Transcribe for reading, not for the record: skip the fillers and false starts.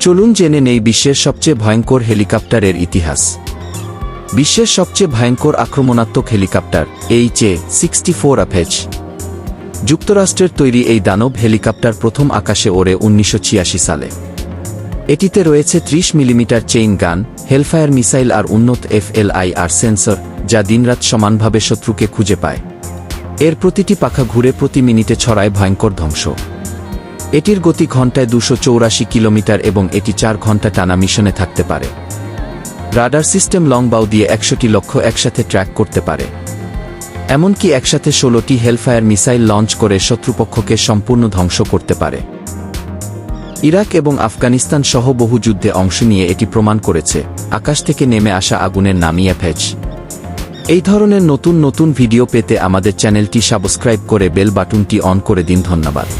চলুন জেনে নেই বিশ্বের সবচেয়ে ভয়ঙ্কর হেলিকপ্টারের ইতিহাস। বিশ্বের সবচেয়ে ভয়ঙ্কর আক্রমণাত্মক হেলিকপ্টার HA-64F। যুক্তরাষ্ট্রের তৈরি এই দানব হেলিকপ্টার প্রথম আকাশে ওড়ে 1986 সালে। এটিতে রয়েছে 30 মিলিমিটার চেইন গান, হেলফায়ার মিসাইল আর উন্নত FLIR সেন্সর, যা দিনরাত সমানভাবে শত্রুকে খুঁজে পায়। এর প্রতিটি পাখা ঘুরে প্রতি মিনিটে ছড়ায় ভয়ঙ্কর ধ্বংস। এটির গতি ঘণ্টায় 284 কিলোমিটার এবং এটি 4 ঘণ্টা টানা মিশনে থাকতে পারে। রাডার সিস্টেম লং বাউ দিয়ে 100টি লক্ষ্য একসাথে ট্র্যাক করতে পারে। এমনকি একসাথে 16টি হেলফায়ার মিসাইল লঞ্চ করে শত্রুপক্ষকে সম্পূর্ণ ধ্বংস করতে পারে। ইরাক এবং আফগানিস্তান সহ বহু যুদ্ধে অংশ নিয়ে এটি প্রমাণ করেছে আকাশ থেকে নেমে আসা আগুনের নামই FH। এই ধরনের নতুন নতুন ভিডিও পেতে আমাদের চ্যানেলটি সাবস্ক্রাইব করে বেল বাটনটি অন করে দিন। ধন্যবাদ।